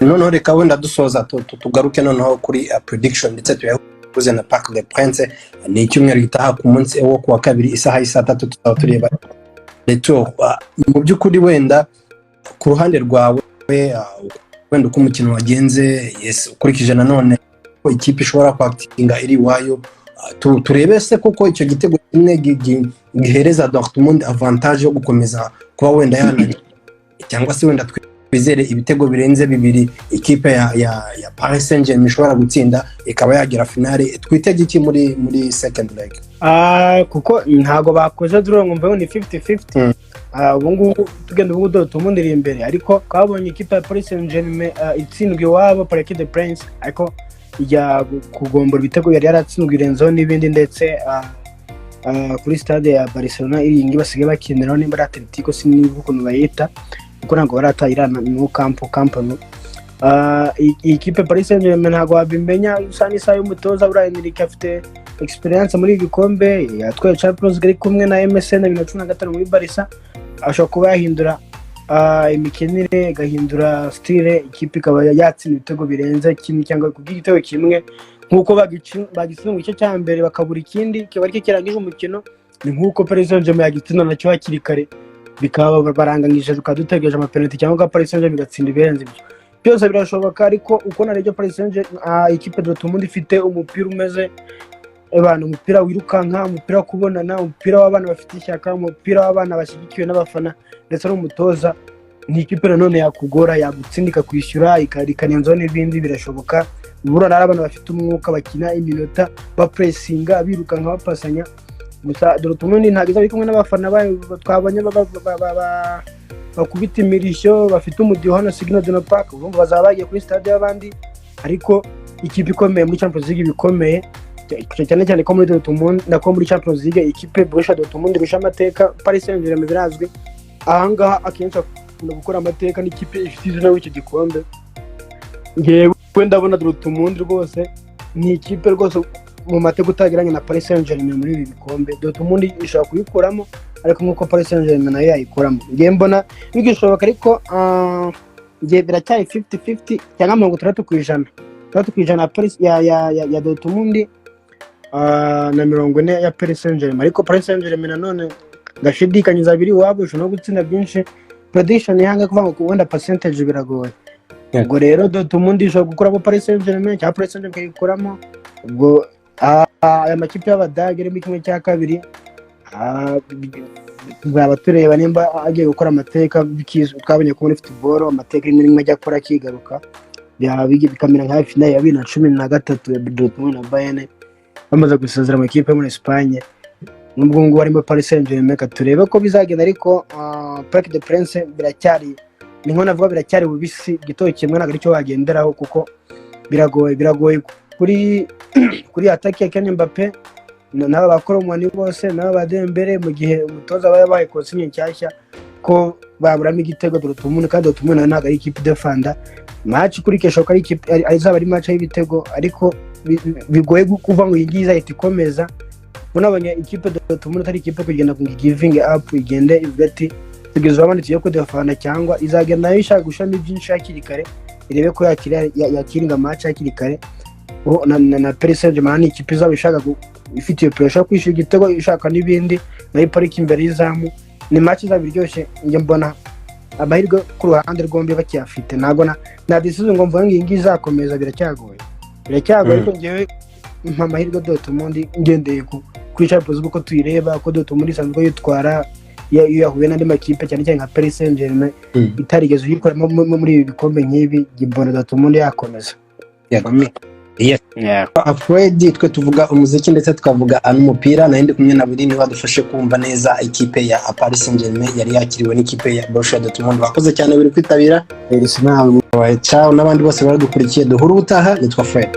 noneho reka wenda dusoza tugaruke noneho kuri prediction ndetse tuyahuze na Parc des Princes. Ni icyumweru gitaha ku munsi wo kuwa kabiri isaha y'isa 3 tuzaba tureba retour. Mu by'ukuri wenda ku ruhande rwawe wenda uko umukino wagenze, yes, ukurikije nanone ko ikipe ishobora kwakitinga iri wayo, turebe se koko icyo gitego kimwe gihereza Dortmund avantage yo gukomeza kuba wenda yana, cyangwa se wenda twizere ibitego birenze bibiri ikipe ya Paris Saint-Germain ishobora gutsinda ikaba yagira finale. Twitege iki muri second leg? Kuko ntago bakoze draw ngo mvaho ni 50-50. Ubu ngubu tugenda ubu Dortmund iri imbere, ariko twabonye ikipe ya Paris Saint-Germain itsindwe iwabo Parc des Princes, ariko ijya kugombora ibitego yari yaratsinzwe irenzo n'ibindi, ndetse kuri stade ya Barcelona iri ngi basigaye bakiniraho nimba Atletico sinibuka ukuntu bayita, kuko ntago baratayirana no campo. Ikipe Paris Saint-Germain ntago wabimenya isa y'umutoza Brian Enrique afite experience muri ibikombe, yatwaye Champions League kumwe na MSN 2015 muri Barca. Ashobora kuba yahindura imikinire, gahindura style, ikipe ikaba yatsinda ibitego birenze kimwe cyangwa kubw'igitego kimwe, nkuko bagitsinda mu gice cya mbere bakabura ikindi kiba ari kirangije umukino. Ni nkuko Paris Saint-Germain yagitsinda nacyo hakiri kare, bikaba barangangije tukadutegereje amapenalty cyangwa Paris Saint-Germain igatsinda ibirenze ibyo. Byose birashoboka, ariko uko narebye Paris Saint-Germain ikipe Dortmund ifite umupira umeze umupira wirukanka, umupira kubonana, umupira w'abana bafite ishyaka, umupira w'abana bashyigikiwe n'abafana ndetse n'umutoza. Ni ikipe nanone yakugora, yagutsindika kwishyura ikanenzaho n'ibindi, birashoboka. Ubura n'abana bafite umwuka bakina iminota bapressinga birukanka bapasanya. Gusa Dortmund ntagize ari kumwe n'abafana bayo, twabonye bakubita imirishyo, bafite umudiho hano Signal Iduna Park, urumva bazaba bagiye kuri stade y'abandi. Ariko ikipe ikomeye muri Champions League bikomeye cyane ko muri Dortmund nako muri Champions League ikipe Borussia Dortmund irusha amateka Paris Saint-Germain birazwi. Ahangaha akenshi akunda gukora amateka n'ikipe ifite izina w'icyo gikombe. Ngewe ndabona Dortmund rwose ni ikipe rwose mu mateka utagiranye na Paris Saint-Germain muri ibi bikombe. Dortmund ishobora kuyikuramo, ariko nkuko Paris Saint-Germain nayo yayikuramo ngiye mbona bigishoboka, ariko ngiye biracyari 50-50 cyangwa 30% Paris ya Dortmund na 40 ya Paris Saint-Germain. Ariko Paris Saint-Germain nanone gashidikanyiza biri wabo no gutsinda byinshi. Prediction yanga kuvuga ngo wenda percentage biragoye. Ubwo rero Dortmund ishobora gukora Paris Saint-Germain cyangwa Paris Saint-Germain kayikuramo. Ubwo aya makipe y'Abadage iri mu kimwe cya kabiri baba tureba nimba agiye gukora amateka. Twabonye ko muri football amateka rimwe ajya gukora kigaruka, bikamera nka finale ya 2013 ya Dortmund na Bayern bamaze gusezera mu ikipe muri Espagne. Nubwo ngo harimo Paris Saint-Germain, turebe ko bizagenda. Ariko Parc des Princes biracyari, ni nko navuga biracyari bubisi, gitoye kimwe nagari cyo wagenderaho, kuko biragoye kuri attaque ya Kylian Mbappé n'aba bakoromwani bose n'aba Dembele, mu gihe umutoza babaye konsigne nshyashya ko baburamo igitego Dortmund. Kandi Dortmund ntabwo ari ikipe defender match kuri kesho, ko ari ikipe azaba ari match y'ibitego, ariko bigoye kuva ngo yingiza itikomeza. Unabonye ikipe Dortmund atari ikipe kugenda ku giving up, igende ivuga ati tugeze abandi tugiye kudefanda, cyangwa izagenda nayo ishaka gushami byinshi hakiri kare, irebe ko yakiringa match hakiri kare. Na Paris Saint-Germain ni ikipe izaba ishaka ifite iyo pressure kwishyura igitego, ishaka n'ibindi, nayo Paris imbere y'izamu. Ni match izaba iryoshye, njye mbona amahirwe ku ruhande rwombi bakiyafite. Ntago na decision ngo mvuga ngo iyi ngiyi izakomeza, biracyagoye. Ariko ngewe amahirwe Dortmund ngendeye kuri Champions League ko tuyireba, ko Dortmund isanzwe yitwara iyo yahuye n'andi makipe cyane cyane nka Paris Saint-Germain itarigeze uyikora muri ibi bikombe nk'ibi. Mbona Dortmund yakomeza. Fred, twe tuvuga umuziki ndetse tukavuga n'umupira, na ndi kumwe na buri niba dufashe kumva neza ikipe ya Paris Saint-Germain yari yakiriwe n'ikipe ya Borussia Dortmund. Wakoze cyane buri kwitabira. Ciao n'abandi bose baradukurikiye, duhura ubutaha. Nitwa Fred.